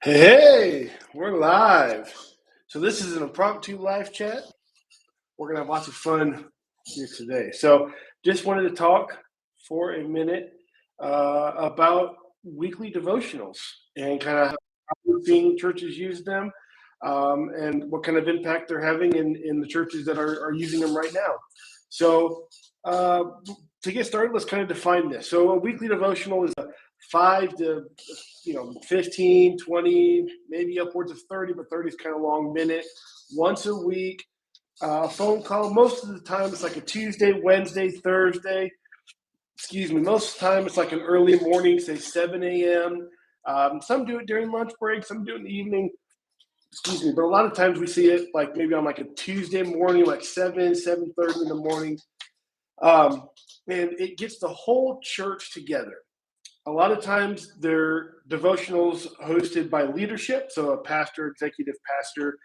Hey, we're live. So this is an impromptu live chat. We're gonna have lots of fun here today. So just wanted to talk for a minute about weekly devotionals and kind of how we're seeing churches use them, and what kind of impact they're having in the churches that are using them right now. So uh, to get started, let's kind of define this. So a weekly devotional is a 5 to 15, 20, maybe upwards of 30, but 30 is kind of long minute, once a week, phone call. Most of the time it's like a Tuesday, Wednesday, Thursday. Excuse me. Most of the time it's like an early morning, say 7 a.m. Some do it during lunch break, some do it in the evening. Excuse me. But a lot of times we see it like maybe on like a Tuesday morning, like 7:30 in the morning. Um, and it gets the whole church together. A lot of times they're devotionals hosted by leadership, so a pastor, executive pastor,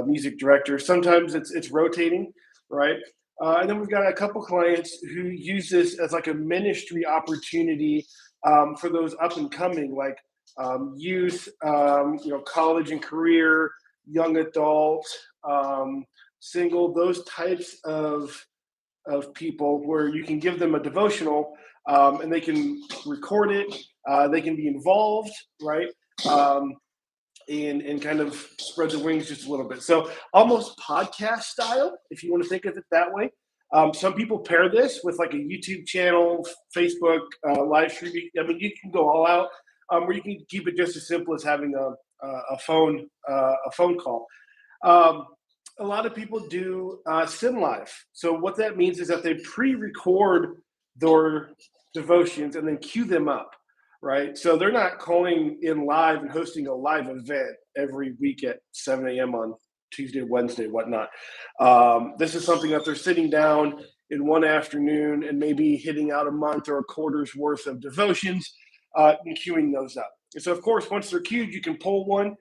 music director. Sometimes it's rotating, right? And then we've got a couple clients who use this as like a ministry opportunity for those up and coming, like youth, college and career, young adult, single, those types of people where you can give them a devotional, and they can record it, they can be involved, right? Um, and kind of spread the wings just a little bit. So almost podcast style, if you want to think of it that way. Some people pair this with like a YouTube channel, Facebook live streaming. I mean, you can go all out, or you can keep it just as simple as having a phone call. Um, a lot of people do sim live. So what that means is that they pre-record their devotions and then queue them up, right? So they're not calling in live and hosting a live event every week at 7 a.m. on Tuesday, Wednesday, whatnot. This is something that they're sitting down in one afternoon and maybe hitting out a month or a quarter's worth of devotions, and queuing those up. And so, of course, once they're queued, you can pull one.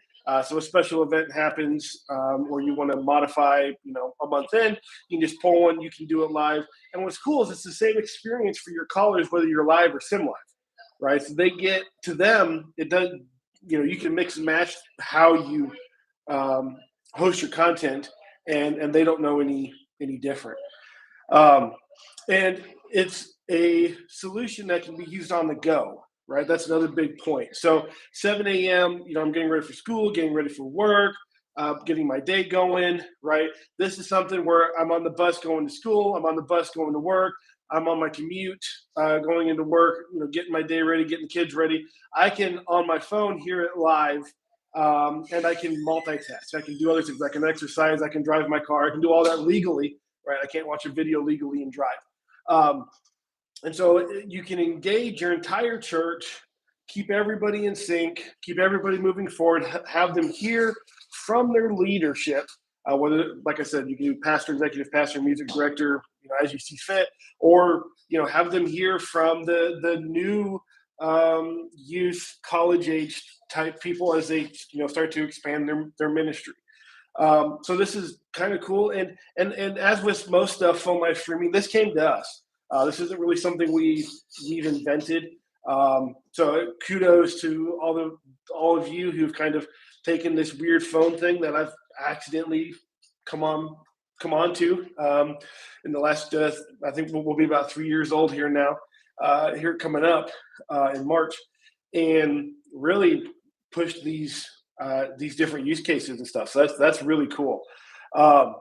So a special event happens, or you want to modify, a month in, you can just pull one. You can do it live. And what's cool is it's the same experience for your callers, whether you're live or sim live, right? So they get to them. It does, you can mix and match how you um, host your content, and they don't know any different. Um, and it's a solution that can be used on the go, right? That's another big point. So 7 a.m., I'm getting ready for school, getting ready for work, getting my day going, right? This is something where I'm on the bus going to school, I'm on the bus going to work, I'm on my commute, going into work, getting my day ready, getting the kids ready. I can, on my phone, hear it live, and I can multitask. I can do other things. I can exercise, I can drive my car, I can do all that legally, right? I can't watch a video legally and drive. Um, and so you can engage your entire church, keep everybody in sync, keep everybody moving forward, have them hear from their leadership. Whether, like I said, you can do pastor, executive pastor, music director, as you see fit, or have them hear from the new youth, college age type people as they start to expand their ministry. So this is kind of cool, and as with most stuff phone live streaming, this came to us. This isn't really something we've invented. So kudos to all of you who've kind of taken this weird phone thing that I've accidentally come on to in the last. I think we'll be about 3 years old here now. Here coming up in March, and really pushed these different use cases and stuff. So that's really cool. Um,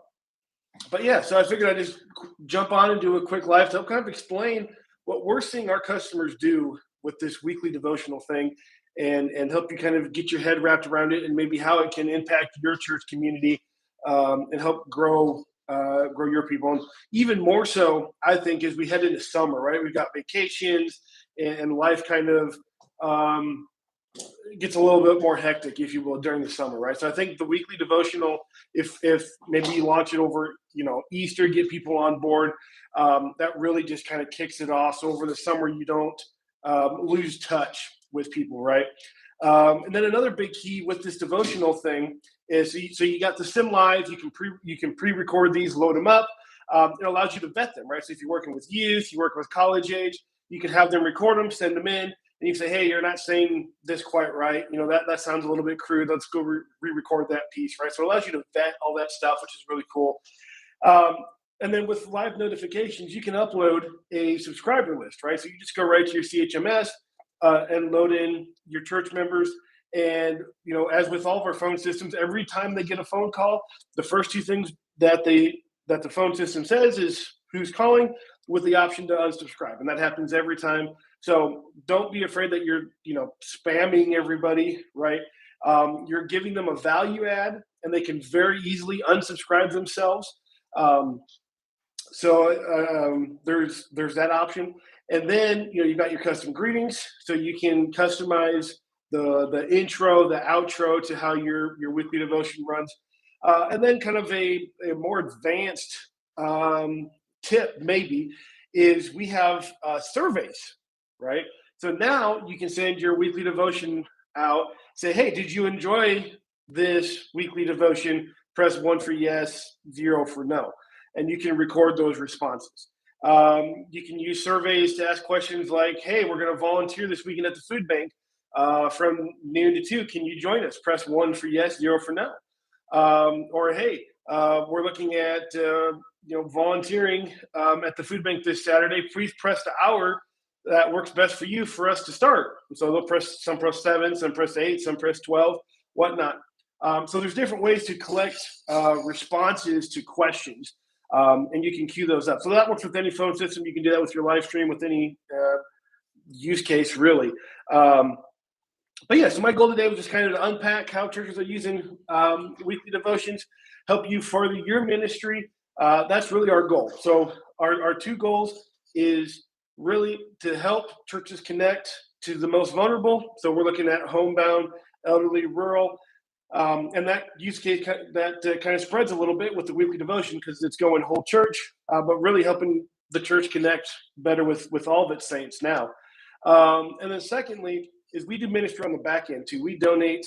but yeah, so I figured I'd just jump on and do a quick live to help kind of explain what we're seeing our customers do with this weekly devotional thing, and help you kind of get your head wrapped around it and maybe how it can impact your church community, and help grow your people. And even more so, I think, as we head into summer, right? We've got vacations and life kind of gets a little bit more hectic, if you will, during the summer, right? So I think the weekly devotional, if maybe you launch it over, Easter, get people on board, that really just kind of kicks it off. So over the summer, you don't lose touch with people, right? And then another big key with this devotional thing is, so you got the sim live, you can pre-record these, load them up. It allows you to vet them, right? So if you're working with youth, you work with college age, you can have them record them, send them in. and you say, hey, you're not saying this quite right. That sounds a little bit crude. Let's go re-record that piece, right? So it allows you to vet all that stuff, which is really cool. Um, and then with live notifications, you can upload a subscriber list, right? So you just go right to your CHMS and load in your church members. And as with all of our phone systems, every time they get a phone call, the first two things that the phone system says is who's calling, with the option to unsubscribe, and that happens every time. So don't be afraid that you're spamming everybody, right? You're giving them a value add, and they can very easily unsubscribe themselves. There's that option, and then you got your custom greetings, so you can customize the intro, the outro to how your weekly devotion runs, and then kind of a more advanced tip maybe is we have surveys, right? So now you can send your weekly devotion out, say, hey, did you enjoy this weekly devotion? Press 1 for yes, 0 for no. And you can record those responses. You can use surveys to ask questions like, hey, we're going to volunteer this weekend at the food bank from noon to 2. Can you join us? Press 1 for yes, 0 for no. Or, hey, we're looking at volunteering at the food bank this Saturday. Please press the hour that works best for you for us to start. So some press 7, some press 8, some press 12, whatnot. So there's different ways to collect responses to questions, and you can queue those up. So that works with any phone system. You can do that with your live stream, with any use case, really. But yeah, so my goal today was just kind of to unpack how churches are using weekly devotions, help you further your ministry. That's really our goal. So our two goals is really to help churches connect to the most vulnerable. So we're looking at homebound, elderly, rural. And that use case that kind of spreads a little bit with the weekly devotion because it's going whole church, but really helping the church connect better with all of its saints now. And then secondly is we do ministry on the back end too. We donate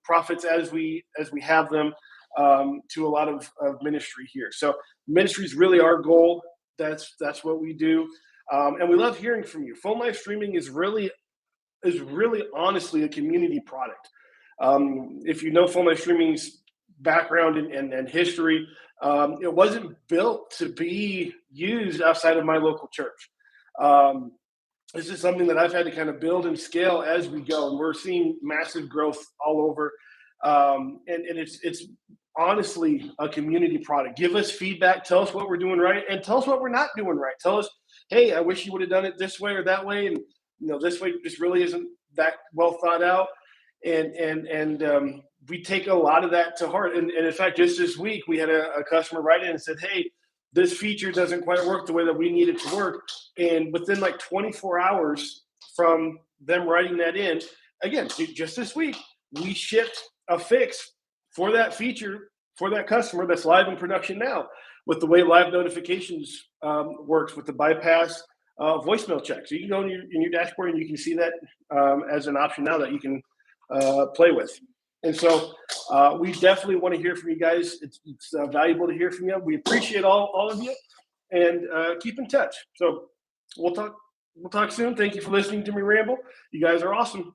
profits as we have them to a lot of ministry here. So ministry is really our goal. That's what we do, and we love hearing from you. Phone live streaming is really honestly a community product. If you know phone live streaming's background and history, it wasn't built to be used outside of my local church. This is something that I've had to kind of build and scale as we go, and we're seeing massive growth all over. And it's honestly a community product. Give us feedback, tell us what we're doing right, and tell us what we're not doing right. Tell us, hey, I wish you would have done it this way or that way, and this way just really isn't that well thought out. And we take a lot of that to heart. And in fact, just this week, we had a customer write in and said, hey, this feature doesn't quite work the way that we need it to work. And within like 24 hours from them writing that in, again, just this week, we shipped a fix for that feature for that customer that's live in production now with the way live notifications works with the bypass voicemail check. So you can go in your dashboard and you can see that as an option now that you can play with. And so we definitely want to hear from you guys. It's valuable to hear from you. We appreciate all of you, and keep in touch. So we'll talk soon. Thank you for listening to me ramble. You guys are awesome.